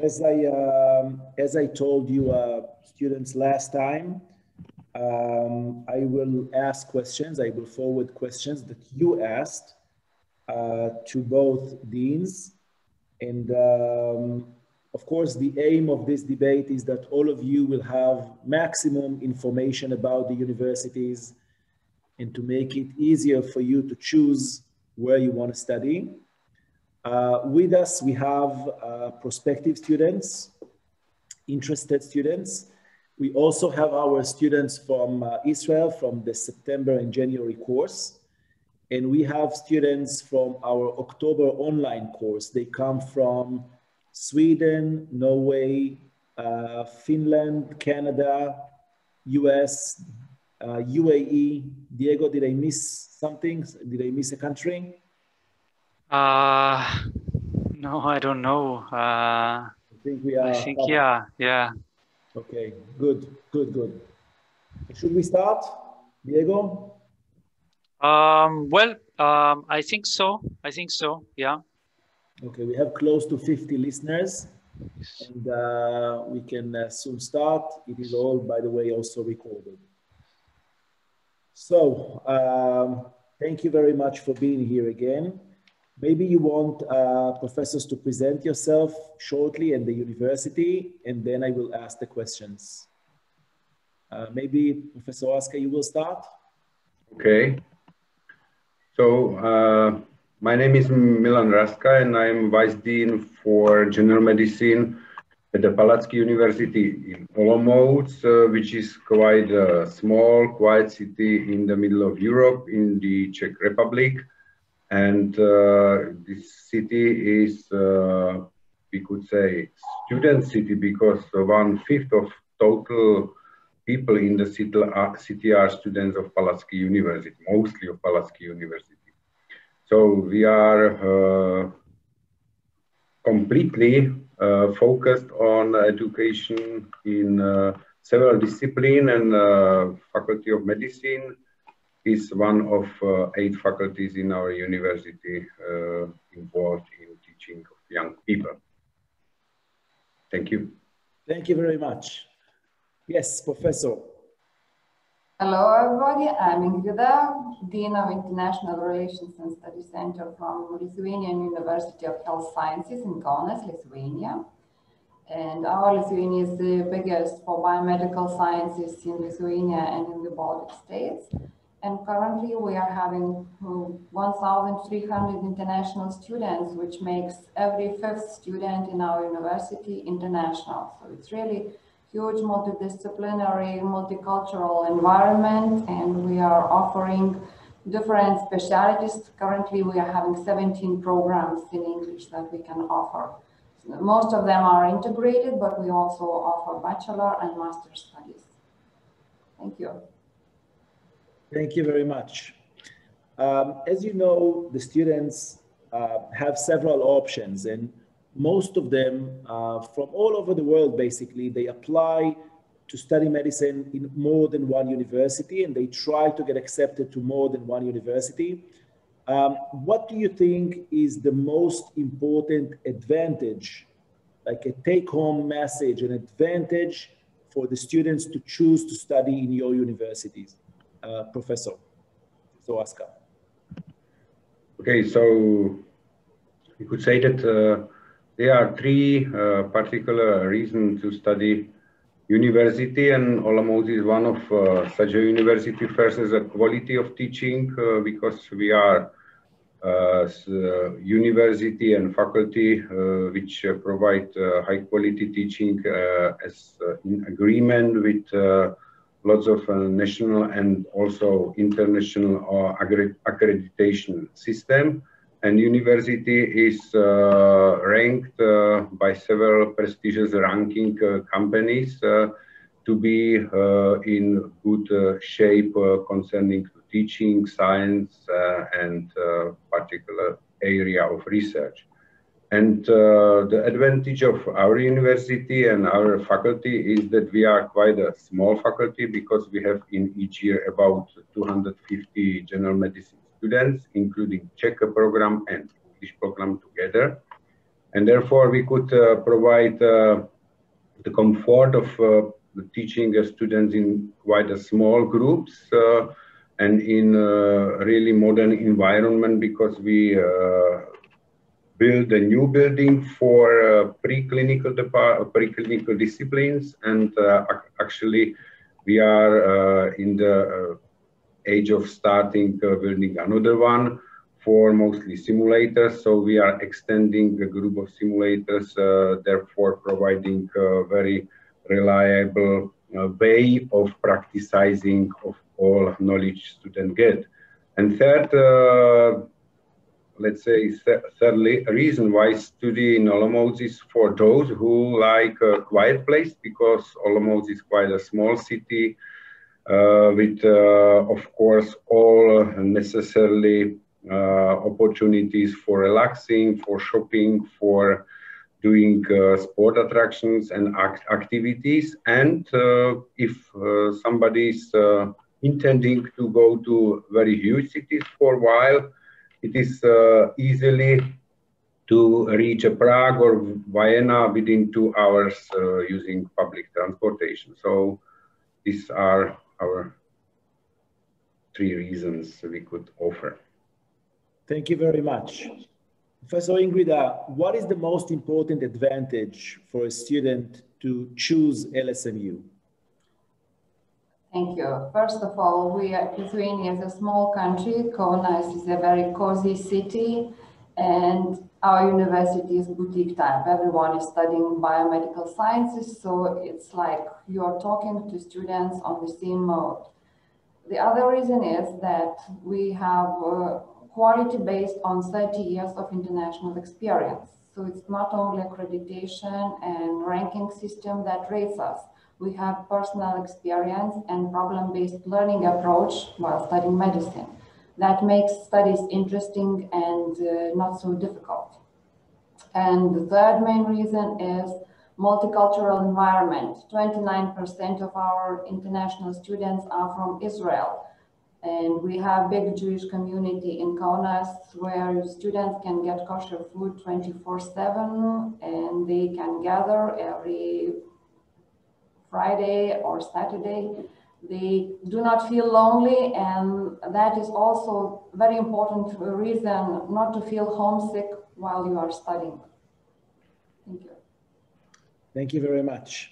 As I told you, students, last time, I will ask questions. I will forward questions that you asked to both deans. And of course, the aim of this debate is that all of you will have maximum information about the universities and to make it easier for you to choose where you want to study. With us, we have prospective students, interested students. We also have our students from Israel from the September and January course. And we have students from our October online course. They come from Sweden, Norway, Finland, Canada, US, UAE. Diego, did I miss something? Did I miss a country? No, I don't know. I think we are. Yeah. Okay, good. Should we start, Diego? I think so. Yeah. Okay, we have close to 50 listeners, and we can soon start. It is all, by the way, also recorded. So, thank you very much for being here again. Maybe you want professors to present yourself shortly and the university, and then I will ask the questions. Maybe Professor Oscar, you will start? Okay. So my name is Milan Raska, and I'm Vice Dean for General Medicine at the Palacký University in Olomouc, which is quite a small, quiet city in the middle of Europe in the Czech Republic. And this city is, we could say, student city because 1/5 of total people in the city are students of Palacký University, mostly of Palacký University. So we are completely focused on education in several disciplines, and Faculty of Medicine is one of 8 faculties in our university involved in teaching of young people. Thank you. Thank you very much. Yes, Professor. Hello, everybody. I'm Ingrida, Dean of International Relations and Study Center from Lithuanian University of Health Sciences in Kaunas, Lithuania. And our Lithuania is the biggest for biomedical sciences in Lithuania and in the Baltic states. And currently we are having 1,300 international students, which makes every 5th student in our university international. So it's really huge multidisciplinary, multicultural environment, and we are offering different specialties. Currently we are having 17 programs in English that we can offer. Most of them are integrated, but we also offer bachelor and master studies. Thank you. Thank you very much. As you know, the students have several options, and most of them from all over the world, basically, they apply to study medicine in more than one university, and they try to get accepted to more than one university. What do you think is the most important advantage, like a take-home message, an advantage for the students to choose to study in your universities? Professor Oscar. Okay, so you could say that there are 3 particular reasons to study university, and Olomouc is one of such a university. First is the quality of teaching, because we are university and faculty which provide high quality teaching as in agreement with lots of national and also international accreditation system. And university is ranked by several prestigious ranking companies to be in good shape concerning teaching, science, and particular area of research. And the advantage of our university and our faculty is that we are quite a small faculty, because we have in each year about 250 general medicine students, including Czech program and English program together. And therefore we could provide the comfort of teaching students in quite a small groups and in a really modern environment, because we build a new building for preclinical disciplines, and actually we are in the age of starting building another one for mostly simulators. So we are extending a group of simulators, therefore providing a very reliable way of practicing of all knowledge students get. And third, let's say thirdly, reason why study in Olomouc is for those who like a quiet place, because Olomouc is quite a small city with, of course, all necessarily opportunities for relaxing, for shopping, for doing sport attractions and activities. And if somebody is intending to go to very huge cities for a while, it is easily to reach Prague or Vienna within 2 hours using public transportation. So these are our 3 reasons we could offer. Thank you very much. Professor Ingrid, what is the most important advantage for a student to choose LSMU? Thank you. First of all, Lithuania is a small country. Kaunas is a very cozy city, and our university is boutique type. Everyone is studying biomedical sciences, so it's like you are talking to students on the same mode. The other reason is that we have quality based on 30 years of international experience. So it's not only accreditation and ranking system that rates us. We have personal experience and problem-based learning approach while studying medicine. That makes studies interesting and not so difficult. And the third main reason is multicultural environment. 29% of our international students are from Israel. And we have big Jewish community in Kaunas where students can get kosher food 24/7, and they can gather every Friday or Saturday. They do not feel lonely, and that is also very important reason not to feel homesick while you are studying. Thank you. Thank you very much.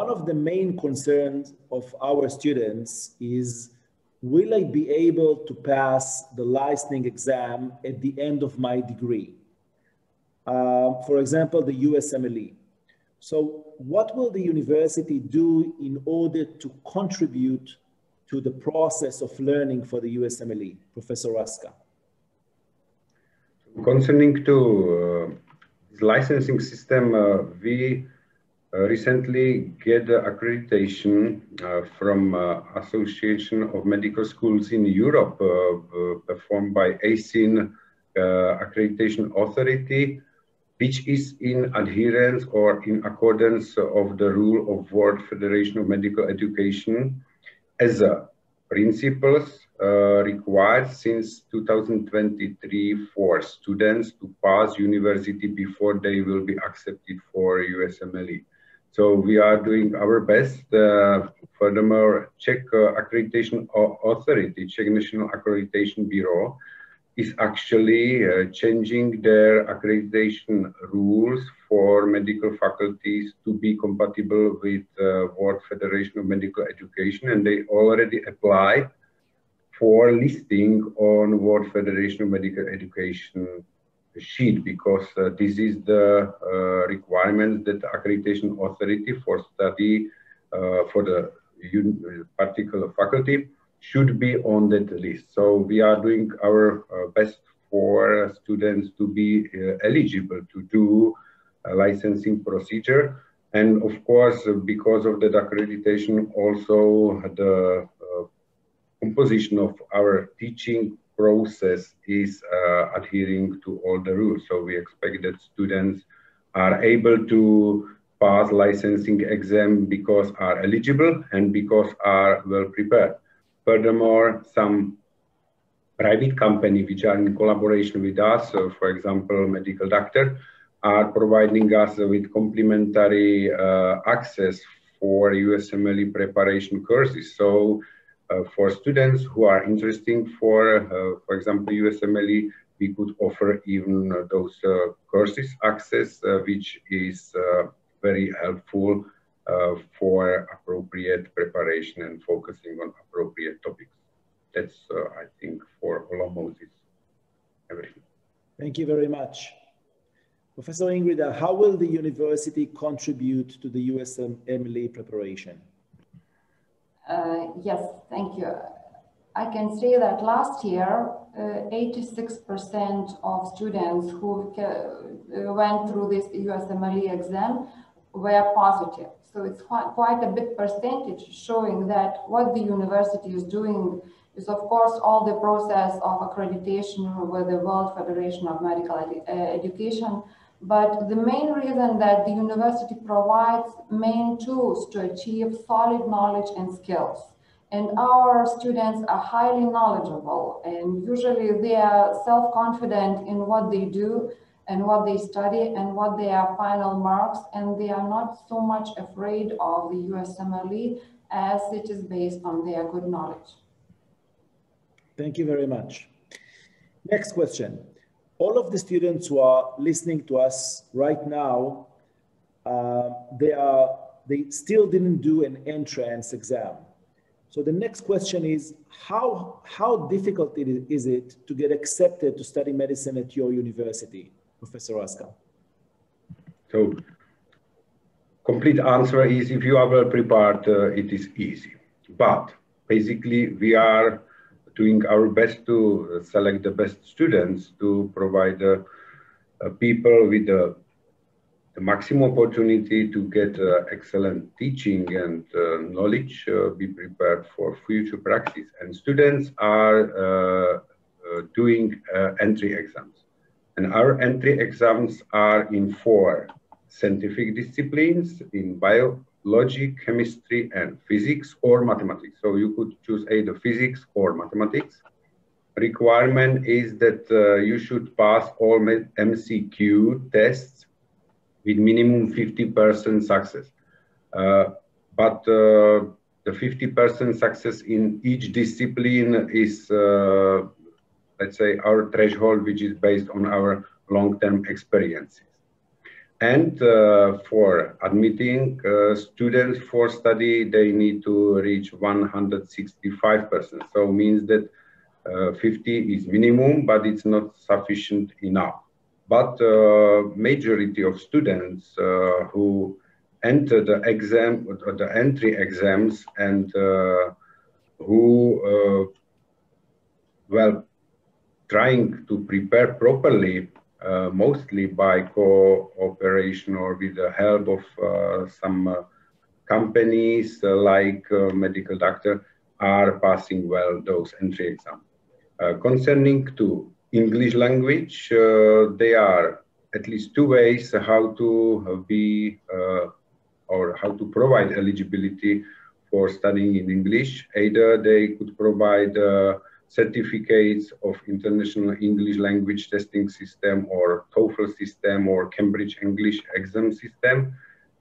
One of the main concerns of our students is, will I be able to pass the licensing exam at the end of my degree? For example, the USMLE. So what will the university do in order to contribute to the process of learning for the USMLE? Professor Raska. Concerning to the licensing system, we recently get accreditation from Association of Medical Schools in Europe, performed by ASIN Accreditation Authority, which is in adherence or in accordance of the rule of World Federation of Medical Education as a principles required since 2023 for students to pass university before they will be accepted for USMLE. So we are doing our best. Furthermore, Czech Accreditation Authority, Czech National Accreditation Bureau, is actually changing their accreditation rules for medical faculties to be compatible with World Federation of Medical Education, and they already applied for listing on World Federation of Medical Education sheet, because this is the requirement that the accreditation authority for study for the particular faculty should be on that list. So we are doing our best for students to be eligible to do a licensing procedure. And of course, because of that accreditation, also the composition of our teaching process is adhering to all the rules. So we expect that students are able to pass licensing exam because are eligible and because are well prepared. Furthermore, some private companies which are in collaboration with us, for example, Medical Doctor, are providing us with complementary access for USMLE preparation courses. So for students who are interested for example, USMLE, we could offer even those courses access, which is very helpful for appropriate preparation and focusing on appropriate topics. That's, I think, for almost everything. Thank you very much. Professor Ingrid, how will the university contribute to the USMLE preparation? Yes, thank you. I can say that last year, 86% of students who went through this USMLE exam were positive. So it's quite a big percentage, showing that what the university is doing is, of course, all the process of accreditation with the World Federation of Medical Education. But the main reason that the university provides main tools to achieve solid knowledge and skills. And our students are highly knowledgeable, and usually they are self-confident in what they do and what they study and what their final marks, and they are not so much afraid of the USMLE as it is based on their good knowledge. Thank you very much. Next question. All of the students who are listening to us right now, they still didn't do an entrance exam. So the next question is, how difficult is it to get accepted to study medicine at your university, Professor Aska? So, complete answer is, if you are well prepared, it is easy. But basically, we are doing our best to select the best students to provide people with the maximum opportunity to get excellent teaching and knowledge, be prepared for future practice. And students are doing entry exams. And our entry exams are in 4 scientific disciplines, in biology, chemistry, and physics or mathematics. So you could choose either physics or mathematics. Requirement is that you should pass all MCQ tests with minimum 50% success. But the 50% success in each discipline is, let's say, our threshold, which is based on our long-term experiences. And for admitting students for study, they need to reach 165%. So means that 50 is minimum, but it's not sufficient enough. But majority of students who enter the exam, or the entry exams, and who, well, trying to prepare properly, mostly by cooperation or with the help of some companies like Medical Doctor, are passing well those entry exams. Concerning to English language, there are at least 2 ways how to be or how to provide eligibility for studying in English. Either they could provide certificates of International English Language Testing System, or TOEFL system, or Cambridge English exam system.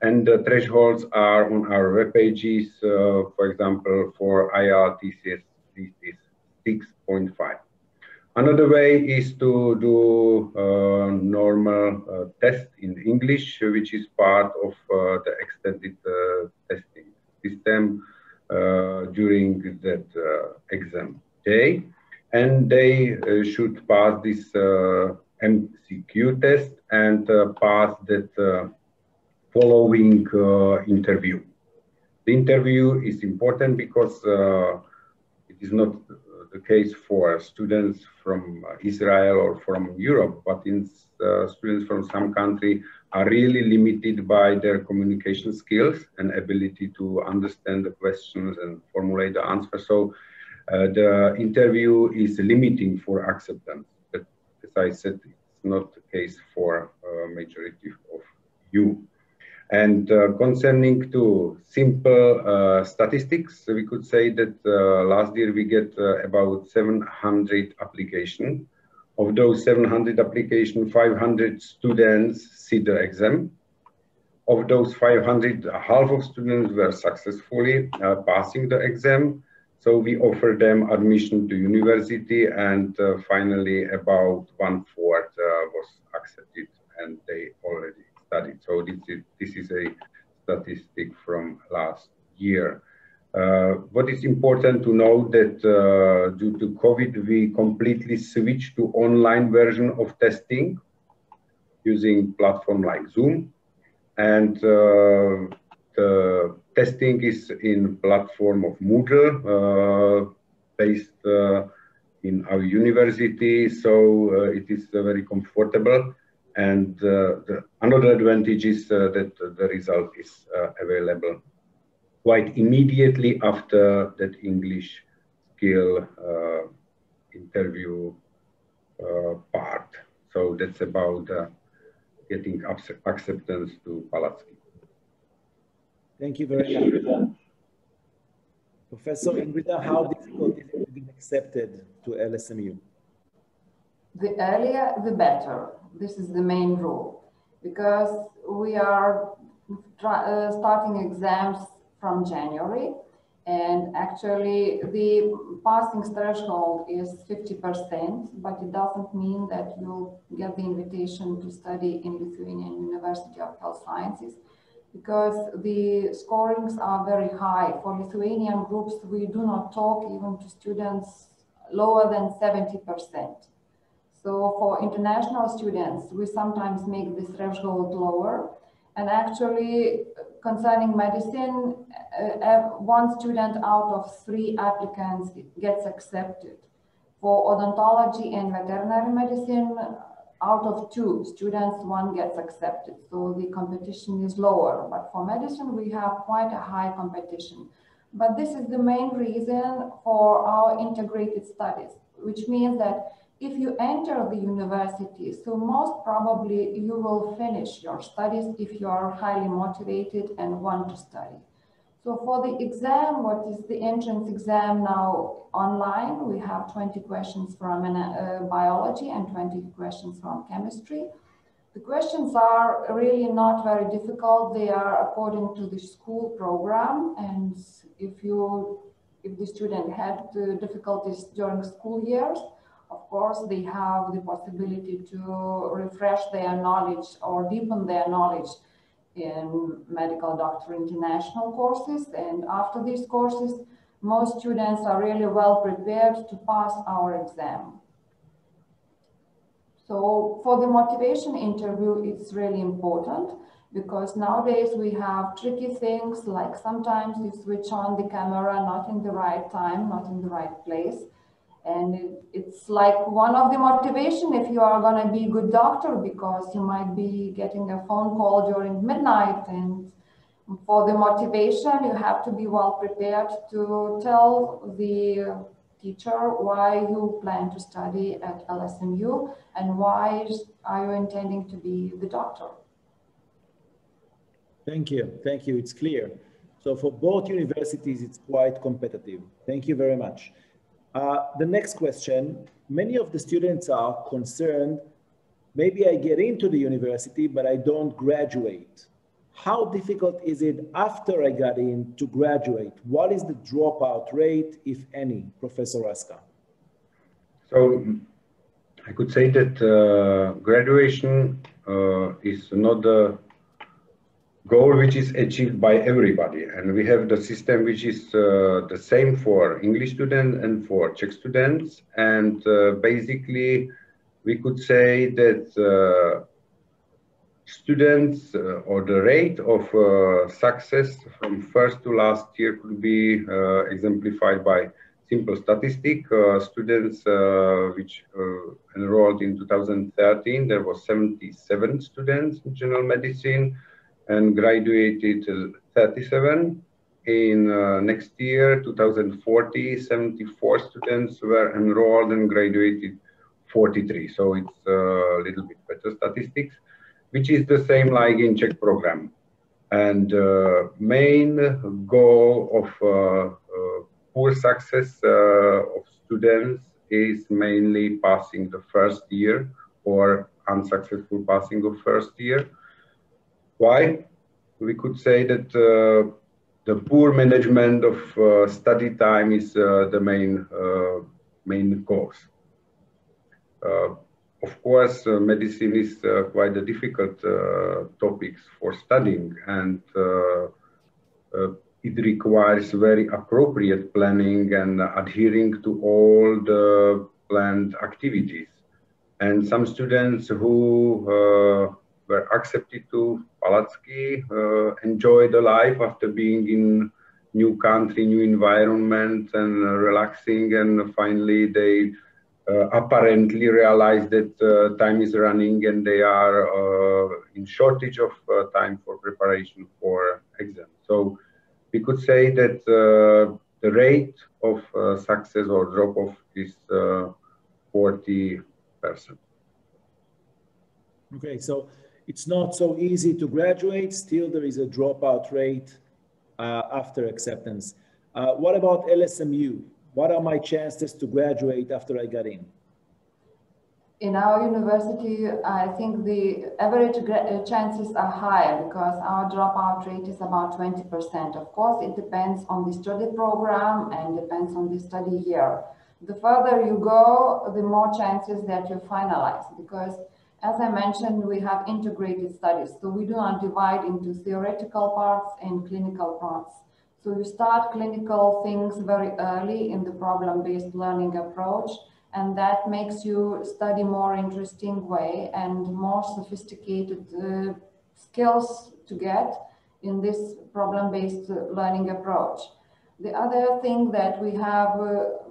And the thresholds are on our web pages. For example, for IELTS, this is 6.5. Another way is to do normal test in English, which is part of the extended testing system during that exam day. And they should pass this MCQ test and pass that following interview. The interview is important because it is not the case for students from Israel or from Europe, but in students from some country are really limited by their communication skills and ability to understand the questions and formulate the answer. So the interview is limiting for acceptance. But as I said, it's not the case for majority of you. And concerning to simple statistics, we could say that last year we get about 700 applications. Of those 700 applications, 500 students sit the exam. Of those 500, half of students were successfully passing the exam. So we offer them admission to university, and finally about 1/4 was accepted, and they already studied. So this is a statistic from last year. What is important to know that due to COVID, we completely switched to online version of testing using platform like Zoom. And the testing is in platform of Moodle, based in our university. So it is very comfortable. And another advantage is that the result is available quite immediately after that English skill interview part. So that's about getting acceptance to Palatsky. Thank you very much. Professor Ingrida, how difficult is it to be accepted to LSMU? The earlier, the better. This is the main rule, because we are starting exams from January, and actually the passing threshold is 50%, but it doesn't mean that you'll get the invitation to study in Lithuanian University of Health Sciences, because the scorings are very high. For Lithuanian groups, we do not talk even to students lower than 70%. So for international students, we sometimes make this threshold lower. And actually, concerning medicine, one student out of 3 applicants gets accepted. For odontology and veterinary medicine, out of 2 students, 1 gets accepted. So the competition is lower. But for medicine, we have quite a high competition. But this is the main reason for our integrated studies, which means that if you enter the university, so most probably you will finish your studies if you are highly motivated and want to study. So for the exam, what is the entrance exam now online? We have 20 questions from biology and 20 questions from chemistry. The questions are really not very difficult. They are according to the school program. And if the student had difficulties during school years, of course, they have the possibility to refresh their knowledge or deepen their knowledge in medical doctor international courses. And after these courses, most students are really well prepared to pass our exam. So for the motivation interview, it's really important, because nowadays we have tricky things, like sometimes you switch on the camera not in the right time, not in the right place. And it's like one of the motivation if you are going to be a good doctor, because you might be getting a phone call during midnight. And for the motivation, you have to be well prepared to tell the teacher why you plan to study at LSMU and why are you intending to be the doctor. Thank you. Thank you. It's clear. So for both universities, it's quite competitive. Thank you very much. The next question, many of the students are concerned, maybe I get into the university, but I don't graduate. How difficult is it after I got in to graduate? What is the dropout rate, if any, Professor Raska? So I could say that graduation is not the goal which is achieved by everybody, and we have the system which is the same for English students and for Czech students, and basically we could say that students or the rate of success from first to last year could be exemplified by simple statistic. Students which enrolled in 2013, there was 77 students in general medicine, and graduated 37. In next year, 2040, 74 students were enrolled and graduated 43. So it's a little bit better statistics, which is the same like in Czech program. And main goal of poor success of students is mainly passing the first year or unsuccessful passing of first year. Why? We could say that the poor management of study time is the main cause. Of course, medicine is quite a difficult topic for studying, and it requires very appropriate planning and adhering to all the planned activities. And some students who were accepted to Palacky enjoy the life after being in new country, new environment, and relaxing, and finally they apparently realize that time is running and they are in shortage of time for preparation for exam. So we could say that the rate of success or drop-off is 40%. Okay, so it's not so easy to graduate. Still, there is a dropout rate after acceptance. What about LSMU? What are my chances to graduate after I got in? In our university, I think the average chances are higher because our dropout rate is about 20%. Of course, it depends on the study program and depends on the study year. The further you go, the more chances that you finalize, because as I mentioned, we have integrated studies. So we do not divide into theoretical parts and clinical parts. So you start clinical things very early in the problem-based learning approach, and that makes you study more interesting way and more sophisticated skills to get in this problem-based learning approach. The other thing that we have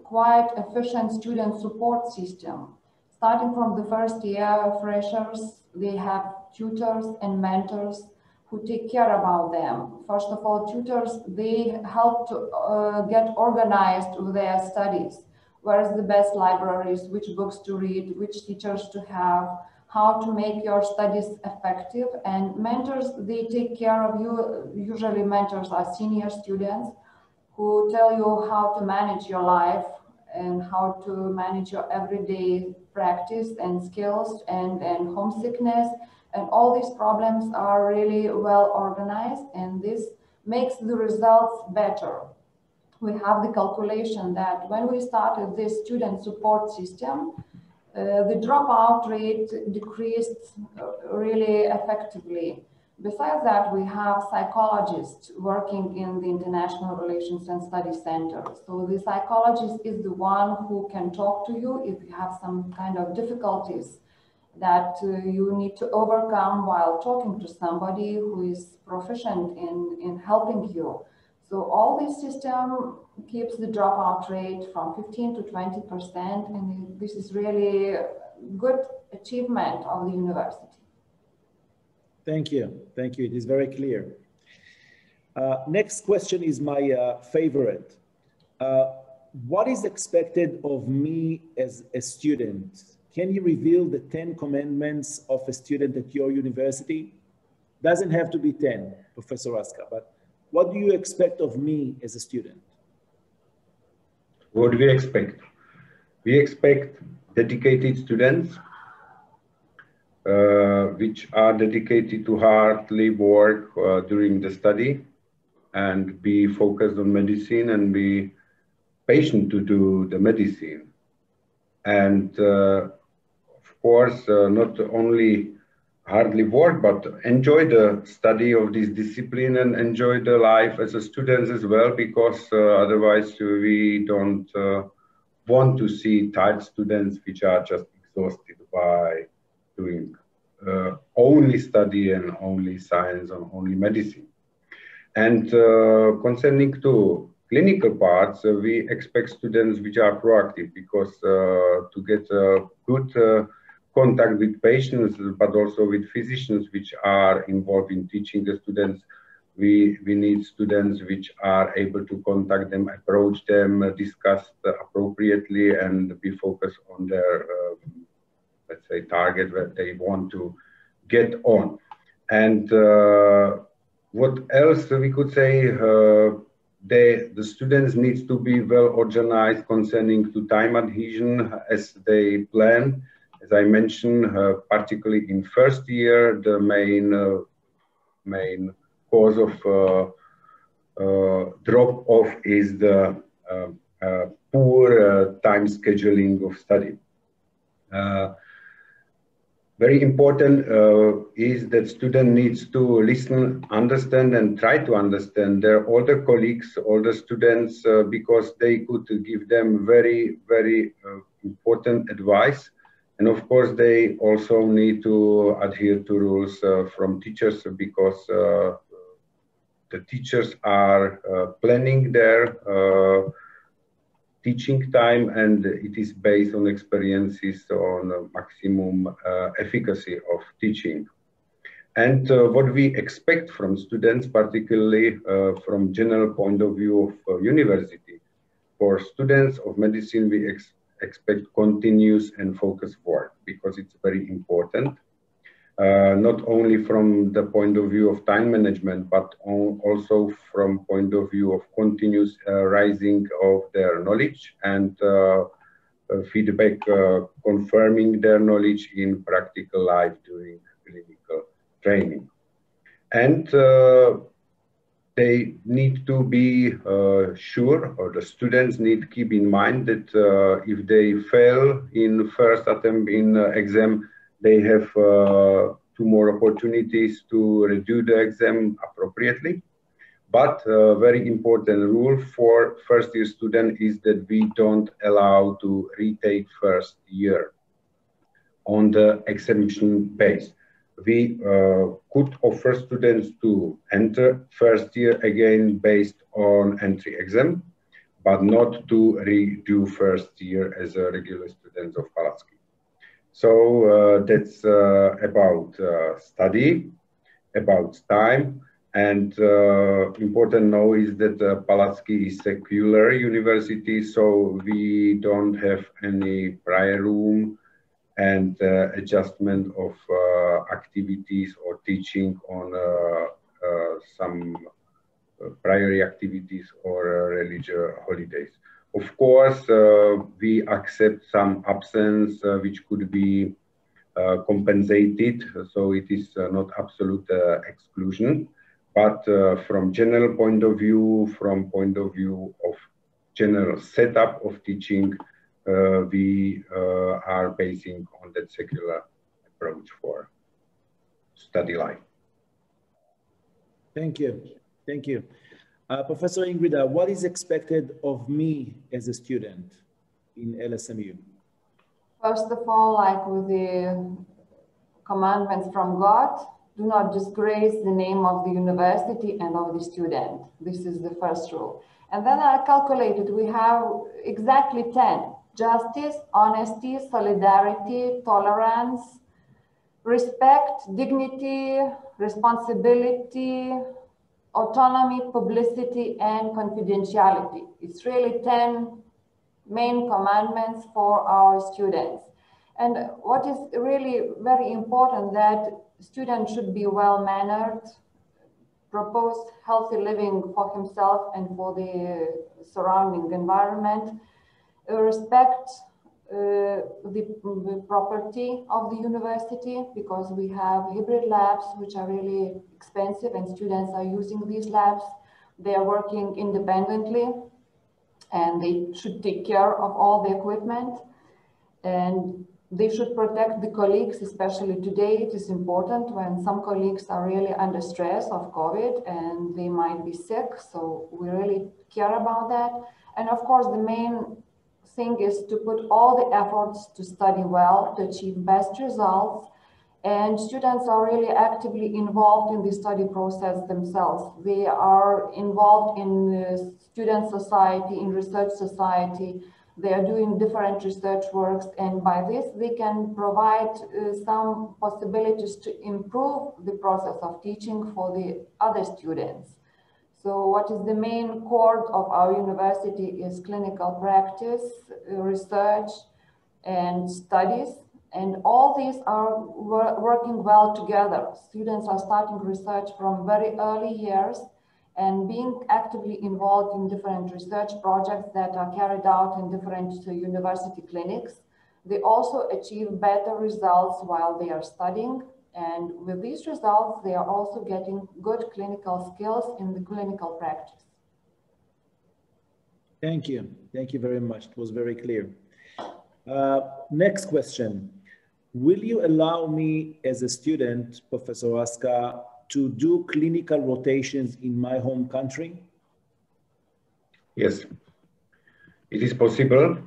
quite efficient student support system. Starting from the first year, freshers, they have tutors and mentors who take care about them. First of all, tutors, they help to get organized with their studies. Where is the best libraries, which books to read, which teachers to have, how to make your studies effective. And mentors, they take care of you. Usually mentors are senior students who tell you how to manage your life and how to manage your everyday practice and skills and homesickness. And all these problems are really well organized, and this makes the results better. We have the calculation that when we started this student support system, the dropout rate decreased really effectively. Besides that, we have psychologists working in the International Relations and Study Center. So the psychologist is the one who can talk to you if you have some kind of difficulties that you need to overcome while talking to somebody who is proficient in helping you. So all this system keeps the dropout rate from 15 to 20%, and this is really a good achievement of the university. Thank you. Thank you. It is very clear. Next question is my favorite. What is expected of me as a student? Can you reveal the 10 commandments of a student at your university? Doesn't have to be 10, Professor Aska, but what do you expect of me as a student? What do we expect? We expect dedicated students, which are dedicated to hardly work during the study and be focused on medicine and be patient to do the medicine. And of course, not only hardly work, but enjoy the study of this discipline and enjoy the life as a student as well, because otherwise we don't want to see tired students which are just exhausted by doing only study and only science and only medicine. And concerning to clinical parts, we expect students which are proactive, because to get a good contact with patients, but also with physicians which are involved in teaching the students, we need students which are able to contact them, approach them, discuss appropriately, and be focused on their, let's say, target that they want to get on. And What else we could say? The students need to be well organized concerning to time adhesion as they plan. As I mentioned, particularly in first year, the main cause of drop-off is the poor time scheduling of study. Very important is that student needs to listen, understand, and try to understand their older colleagues, older students, because they could give them very, very important advice. And of course, they also need to adhere to rules from teachers, because the teachers are planning their teaching time, and it is based on experiences on maximum efficacy of teaching. And what we expect from students, particularly from general point of view of university, for students of medicine, we expect continuous and focused work, because it's very important. Not only from the point of view of time management, but also from point of view of continuous rising of their knowledge and feedback, confirming their knowledge in practical life during clinical training. And they need to be sure, or the students need to keep in mind that if they fail in first attempt in exam, they have 2 more opportunities to redo the exam appropriately. But a very important rule for first year student is that we don't allow to retake first year on the exemption base. We could offer students to enter first year again based on entry exam, but not to redo first year as a regular student of Palacky. So that's about study, about time, and important know is that Palacky is secular university, so we don't have any prior room and adjustment of activities or teaching on some prior activities or religious holidays. Of course, we accept some absence which could be compensated, so it is not absolute exclusion. But from general point of view, from point of view of general setup of teaching, we are basing on that secular approach for study life. Thank you. Thank you. Professor Ingrid, what is expected of me as a student in LSMU? First of all, like with the commandments from God, do not disgrace the name of the university and of the student. This is the first rule. And then I calculated, we have exactly 10. Justice, honesty, solidarity, tolerance, respect, dignity, responsibility, autonomy, publicity, and confidentiality. It's really 10 main commandments for our students. And what is really very important, that students should be well-mannered, propose healthy living for himself and for the surrounding environment, respect the property of the university, because we have hybrid labs which are really expensive and students are using these labs. They are working independently and they should take care of all the equipment, and they should protect the colleagues, especially today. It is important when some colleagues are really under stress of COVID and they might be sick, so we really care about that. And of course, the main thing is to put all the efforts to study well, to achieve best results, and students are really actively involved in the study process themselves. They are involved in student society, in research society. They are doing different research works, and by this they can provide some possibilities to improve the process of teaching for the other students. So what is the main core of our university is clinical practice, research, and studies. And all these are working well together. Students are starting research from very early years and being actively involved in different research projects that are carried out in different university clinics. They also achieve better results while they are studying. And with these results, they are also getting good clinical skills in the clinical practice. Thank you. Thank you very much. It was very clear. Next question. Will you allow me as a student, Professor Raska, to do clinical rotations in my home country? Yes, it is possible.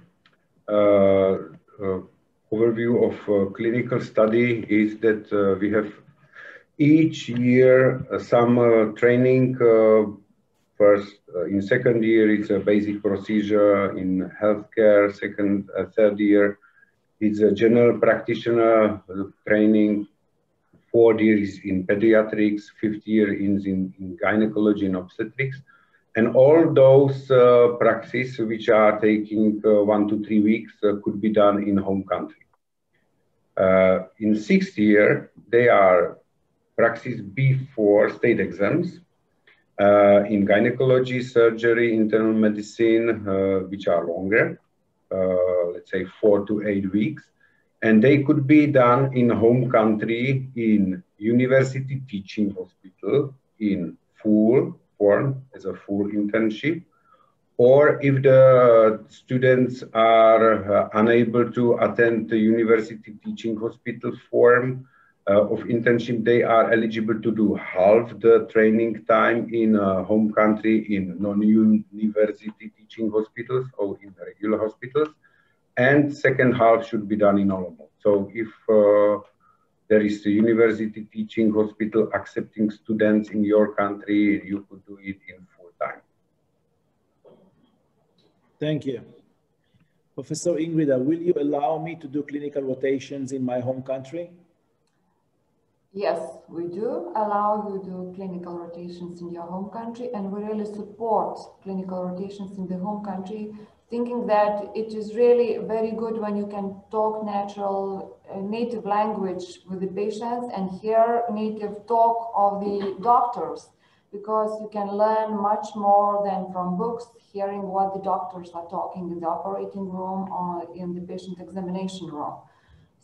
Overview of clinical study is that we have each year some training. First, in second year, it's a basic procedure in healthcare. Third year, it's a general practitioner training. Fourth year is in pediatrics. Fifth year is in gynecology and obstetrics. And all those practices which are taking 1 to 3 weeks could be done in home country. In sixth year, they are practices before state exams in gynecology, surgery, internal medicine, which are longer, let's say 4 to 8 weeks. And they could be done in home country, in university teaching hospital, in full form as a full internship, or if the students are unable to attend the university teaching hospital form of internship, they are eligible to do half the training time in home country in non-university teaching hospitals or in regular hospitals, and second half should be done in Olomouc. So if there is a university teaching hospital accepting students in your country, you could do it in full time. Thank you. Professor Ingrida, will you allow me to do clinical rotations in my home country? Yes, we do allow you to do clinical rotations in your home country, and we really support clinical rotations in the home country, thinking that it is really very good when you can talk natural native language with the patients and hear native talk of the doctors, because you can learn much more than from books, hearing what the doctors are talking in the operating room or in the patient examination room.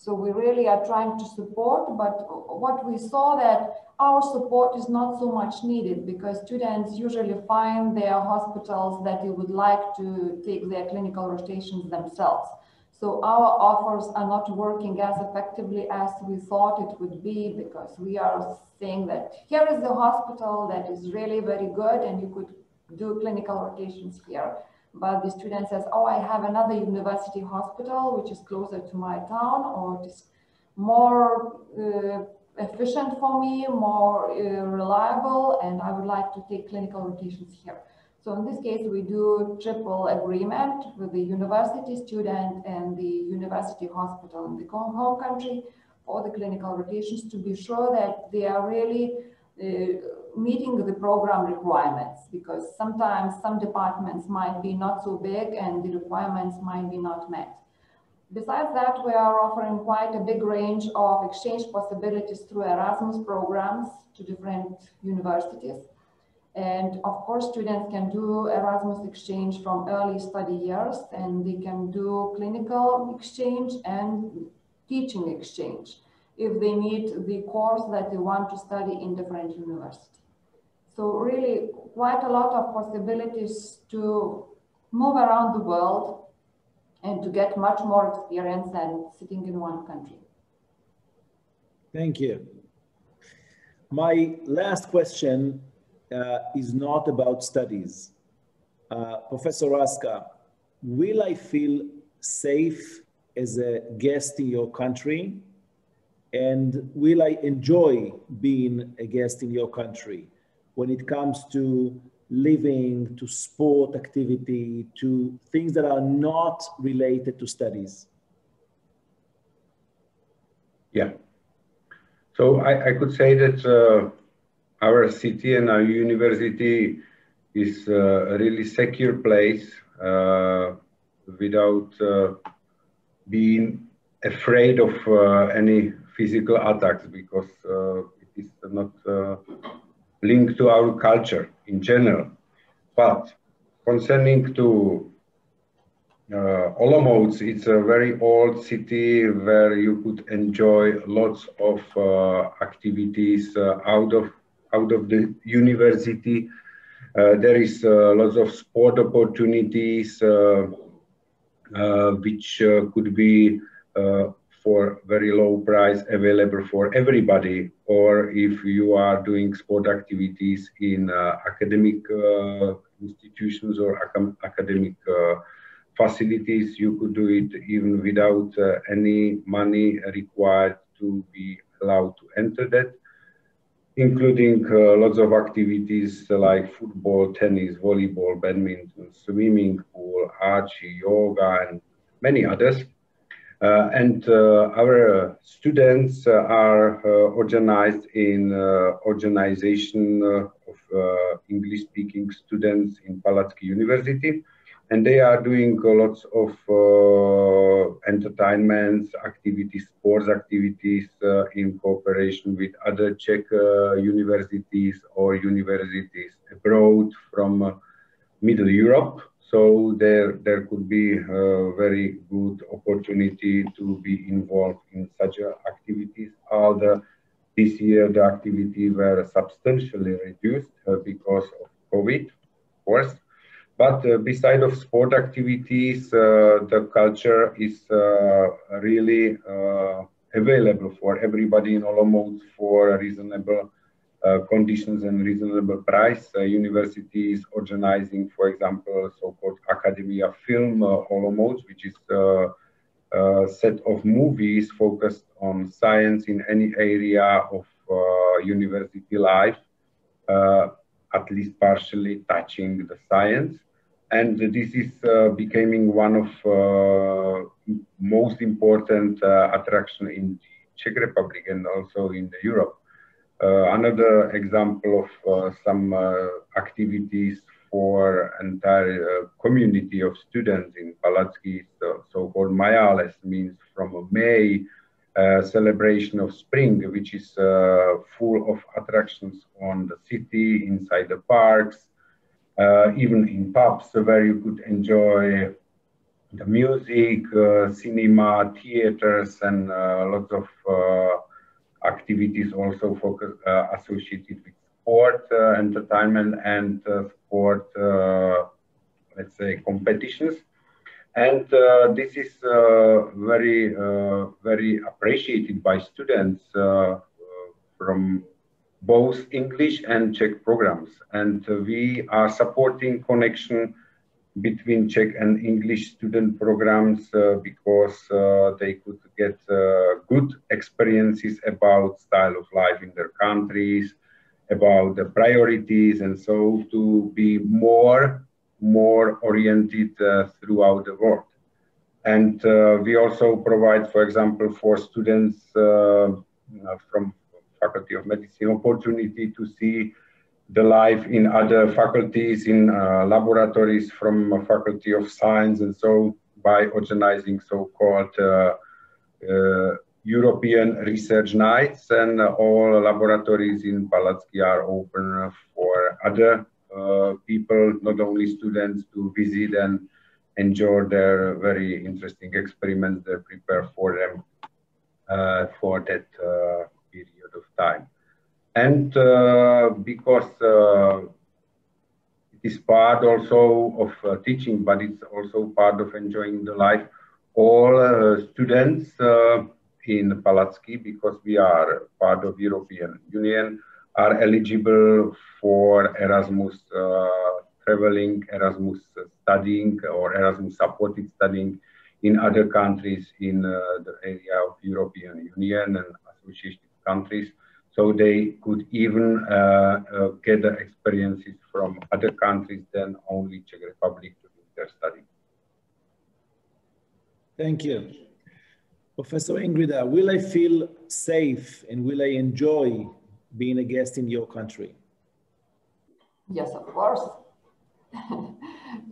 So we really are trying to support, but what we saw that our support is not so much needed, because students usually find their hospitals that they would like to take their clinical rotations themselves. So our offers are not working as effectively as we thought it would be, because we are saying that here is the hospital that is really very good and you could do clinical rotations here. But the student says, oh, I have another university hospital, which is closer to my town, or it is more efficient for me, more reliable, and I would like to take clinical rotations here. So in this case, we do triple agreement with the university student and the university hospital in the home country for the clinical rotations, to be sure that they are really meeting the program requirements, because sometimes some departments might be not so big and the requirements might be not met. Besides that, we are offering quite a big range of exchange possibilities through Erasmus programs to different universities. And of course, students can do Erasmus exchange from early study years, and they can do clinical exchange and teaching exchange if they need the course that they want to study in different universities. So really quite a lot of possibilities to move around the world and to get much more experience than sitting in one country. Thank you. My last question is not about studies. Professor Raska, will I feel safe as a guest in your country? And will I enjoy being a guest in your country when it comes to living, to sport activity, to things that are not related to studies? Yeah. So I could say that our city and our university is a really secure place without being afraid of any physical attacks because it is not linked to our culture in general. But concerning to Olomouc, it's a very old city where you could enjoy lots of activities out of the university. There is lots of sport opportunities which could be for very low price available for everybody, or if you are doing sport activities in academic institutions or academic facilities, you could do it even without any money required to be allowed to enter that, including lots of activities like football, tennis, volleyball, badminton, swimming pool, archery, yoga, and many others. Our students are organized in organization of English-speaking students in Palacky University, and they are doing lots of entertainments, activities, sports activities in cooperation with other Czech universities or universities abroad from Middle Europe. So there could be a very good opportunity to be involved in such activities. Although this year the activities were substantially reduced because of COVID, of course. But beside of sport activities, the culture is really available for everybody in Olomouc for reasonable conditions and reasonable price. University is organizing, for example, so-called Academy of Film Olomouc, which is a set of movies focused on science in any area of university life, at least partially touching the science. And this is becoming one of most important attraction in the Czech Republic and also in Europe. Another example of some activities for entire community of students in Palacky is the so-called Majales, means from May, celebration of spring, which is full of attractions on the city, inside the parks, even in pubs where you could enjoy the music, cinema, theaters, and lots of activities also focused, associated with sport, entertainment, and sport, let's say, competitions. And this is very, very appreciated by students from both English and Czech programs. And we are supporting connection between Czech and English student programs because they could get good experiences about style of life in their countries, about the priorities, and so to be more oriented throughout the world. And we also provide, for example, for students from Faculty of Medicine opportunity to see the life in other faculties, in laboratories from Faculty of Science, and so by organizing so-called European Research Nights, and all laboratories in Palacky are open for other people, not only students, to visit and enjoy their very interesting experiments they prepare for them for that period of time. And because it is part also of teaching, but it's also part of enjoying the life, all students in Palacky, because we are part of European Union, are eligible for Erasmus traveling, Erasmus studying, or Erasmus supported studying in other countries in the area of European Union and associated countries. So they could even get the experiences from other countries than only Czech Republic to do their study. Thank you. Professor Ingrida, will I feel safe and will I enjoy being a guest in your country? Yes, of course.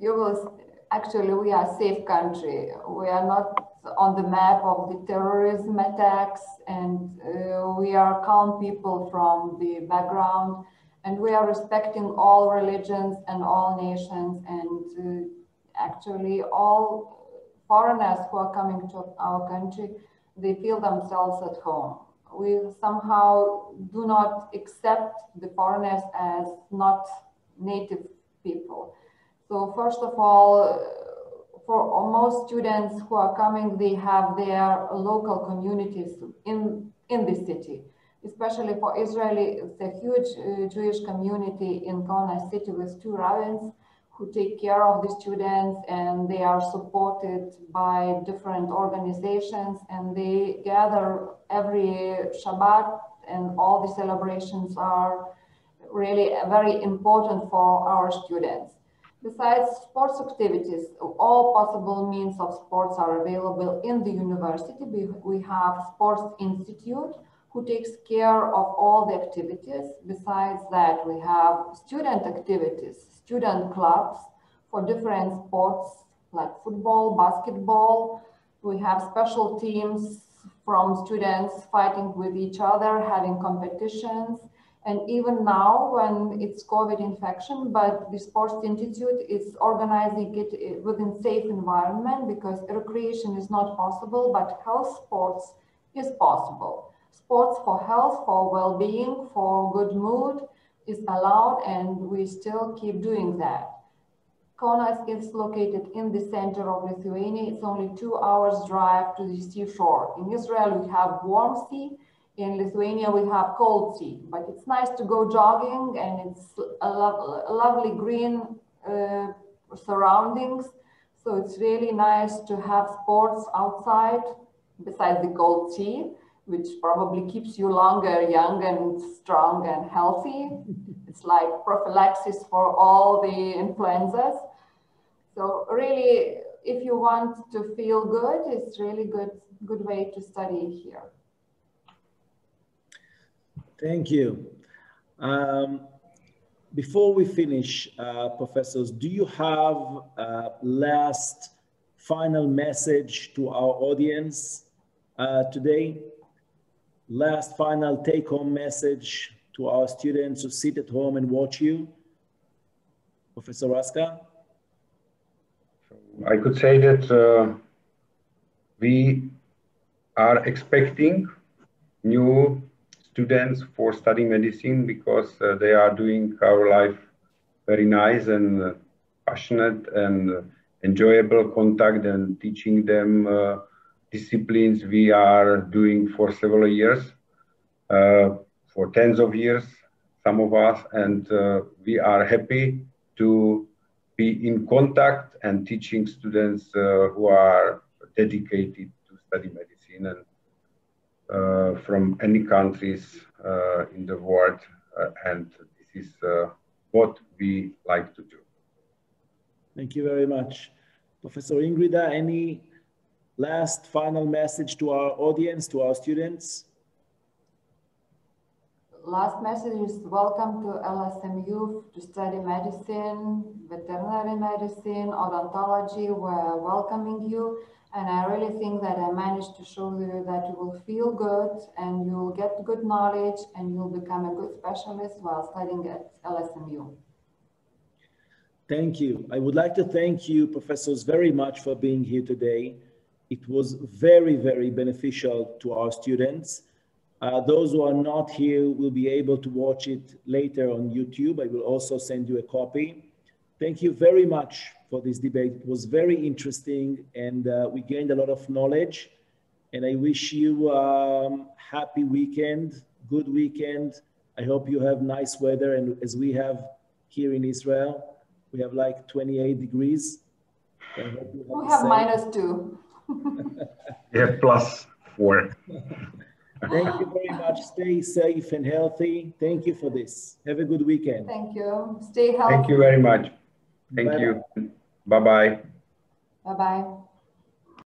You will. Actually, we are a safe country. We are not on the map of the terrorism attacks, and we are calm people from the background, and we are respecting all religions and all nations, and actually all foreigners who are coming to our country, they feel themselves at home. We somehow do not accept the foreigners as not native people. So first of all, for most students who are coming, they have their local communities in the city. Especially for Israeli, it's a huge Jewish community in Kaunas city with 2 rabbins who take care of the students, and they are supported by different organizations, and they gather every Shabbat, and all the celebrations are really very important for our students. Besides sports activities, all possible means of sports are available in the university. We have Sports Institute who takes care of all the activities. Besides that, we have student activities, student clubs for different sports like football, basketball. We have special teams from students fighting with each other, having competitions. And even now, when it's COVID infection, but the Sports Institute is organizing it within safe environment, because recreation is not possible, but health sports is possible. Sports for health, for well-being, for good mood is allowed, and we still keep doing that. Kaunas is located in the center of Lithuania. It's only 2 hours drive to the seashore. In Israel, we have warm sea. In Lithuania, we have cold sea, but it's nice to go jogging, and it's a lovely green surroundings. So it's really nice to have sports outside besides the cold sea, which probably keeps you longer young and strong and healthy. It's like prophylaxis for all the influenzas. So really, if you want to feel good, it's really good way to study here. Thank you. Before we finish, professors, do you have a last final message to our audience today? Last final take-home message to our students who sit at home and watch you? Professor Raska? I could say that we are expecting new students for studying medicine, because they are doing our life very nice and passionate and enjoyable contact, and teaching them disciplines we are doing for several years, for tens of years, some of us, and we are happy to be in contact and teaching students who are dedicated to study medicine, and from any countries in the world, and this is what we like to do. Thank you very much. Professor Ingrida, any last final message to our audience, to our students? Last message is welcome to LSMU to study medicine, veterinary medicine, odontology. We're welcoming you. And I really think that I managed to show you that you will feel good, and you'll get good knowledge, and you'll become a good specialist while studying at LSMU. Thank you. I would like to thank you, professors, very much for being here today. It was very, very beneficial to our students. Those who are not here will be able to watch it later on YouTube. I will also send you a copy. Thank you very much for this debate. It was very interesting, and we gained a lot of knowledge. And I wish you a happy weekend, good weekend. I hope you have nice weather, and as we have here in Israel, we have like 28 degrees. We have -2. Yeah, +4. Thank you very much. Stay safe and healthy. Thank you for this. Have a good weekend. Thank you. Stay healthy. Thank you very much. Thank you. Bye-bye. Bye-bye.